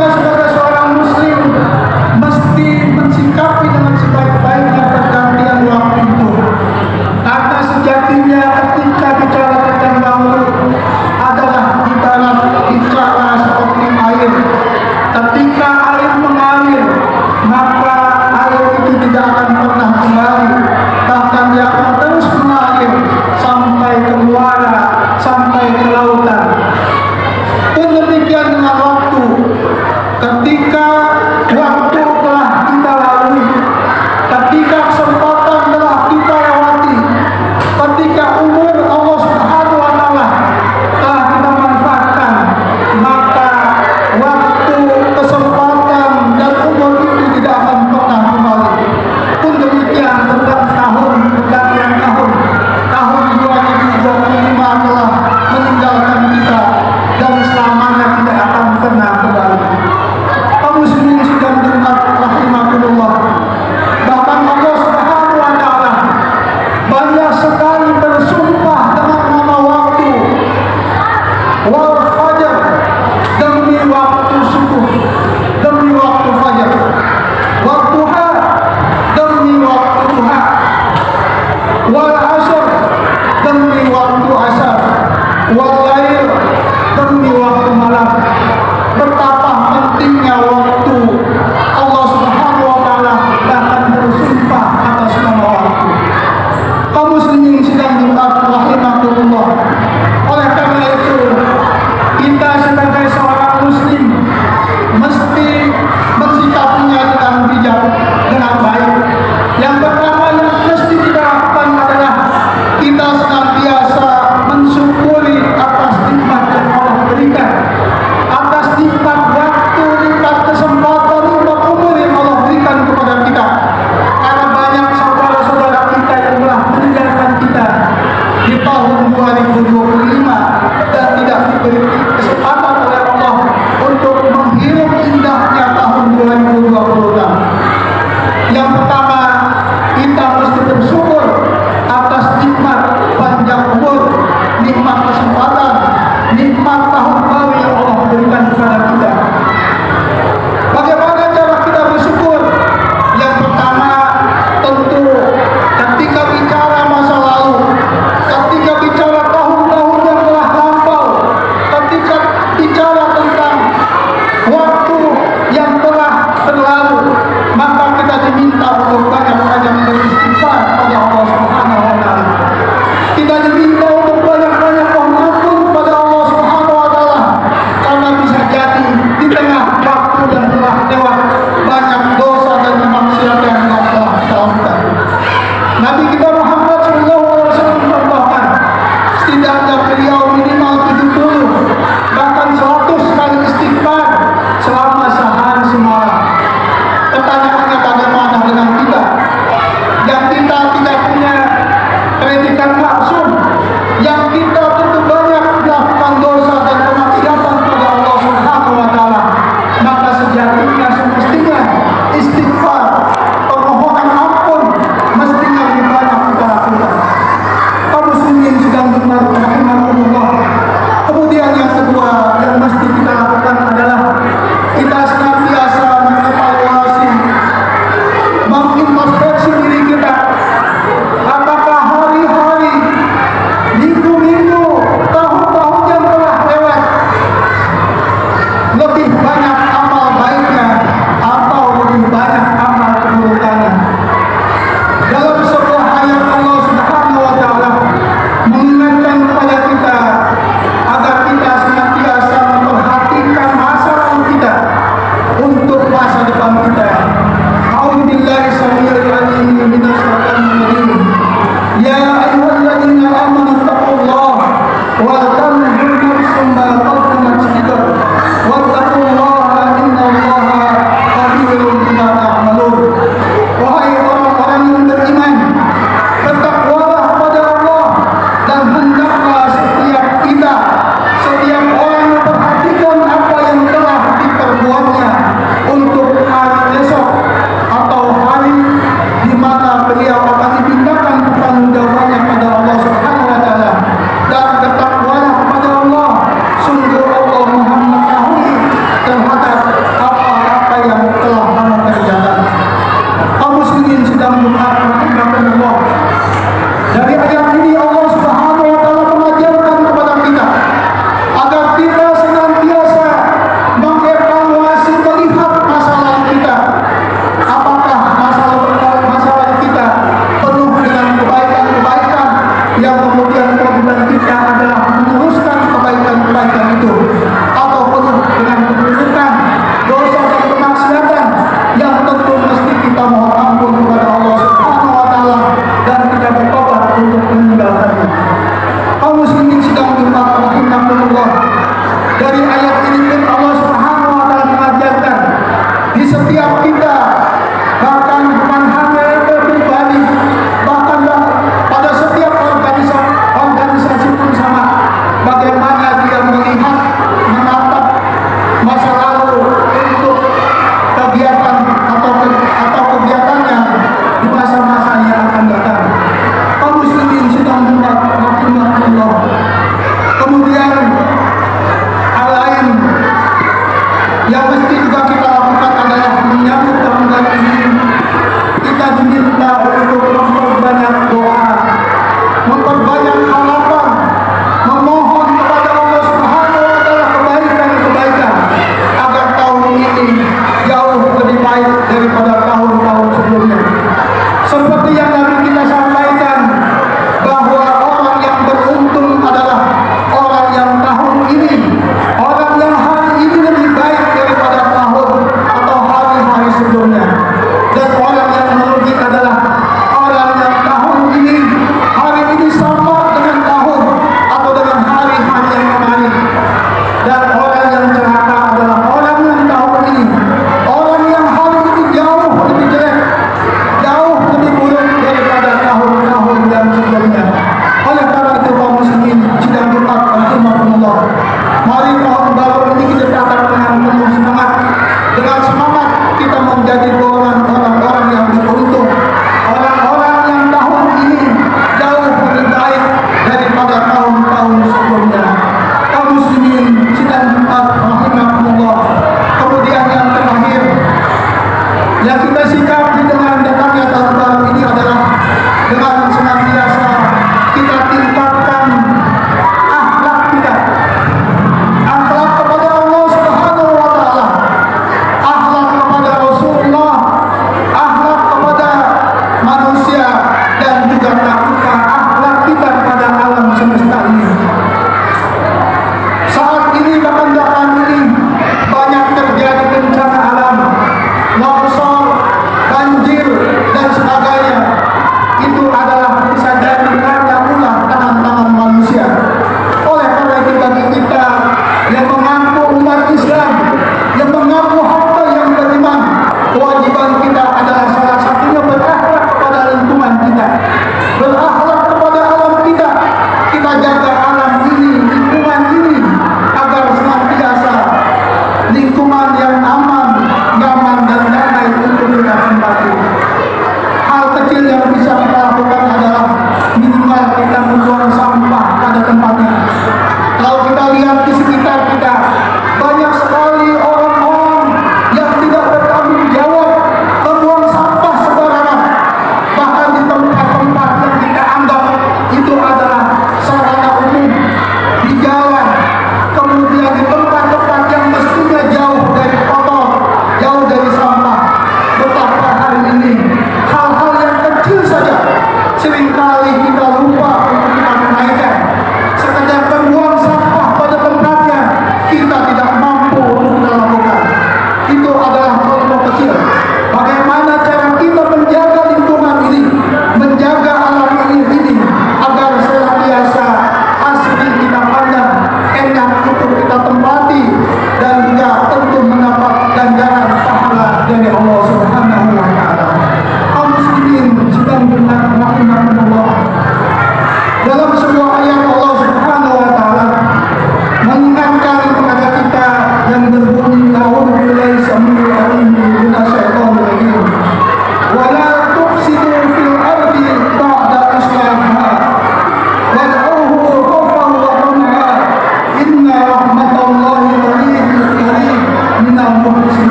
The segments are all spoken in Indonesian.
kita sebagai seorang muslim mesti mensikapi dengan sebaik-baiknya pergantian waktu itu. Karena sejatinya ketika bicara tentang waktu adalah ibarat bicara seperti air. Ketika air mengalir, maka air itu tidak akan pernah kembali, bahkan dia akan terus mengalir sampai ke muara, sampai ke lautan. Pun demikian dengan waktu. Dan ini pun Allah Subhanahu wa taala mengajarkan di setiap kita, bahkan bukan hanya pribadi, bahkan pada setiap organisasi pun sama, bagaimana dia melihat, menatap masa lalu untuk kegiatan atau kegiatannya di masa-masa yang akan datang. Kaum muslimin sedang rahimahullah. Kemudian hal lain yang mesti juga kita lakukan adalah menyambut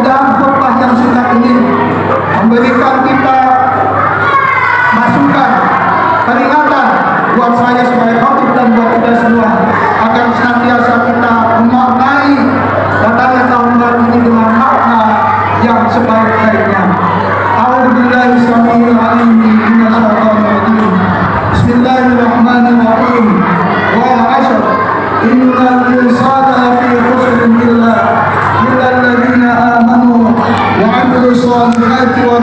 mudah-mudahan khutbah yang singkat ini memberikan kita masukan, peringatan buat saya sebagai khotib dan buat kita semua agar senantiasa kita memaknai datangnya tahun baru ini dengan makna yang sebaik-baiknya. A'udzubillahi samil alim minasyaitonir rajim. Bismillahirrahmanirrahim. Wal 'ashr. Innal insana lafi khusr illa alladziina aamanu wa 'amilus solihati wa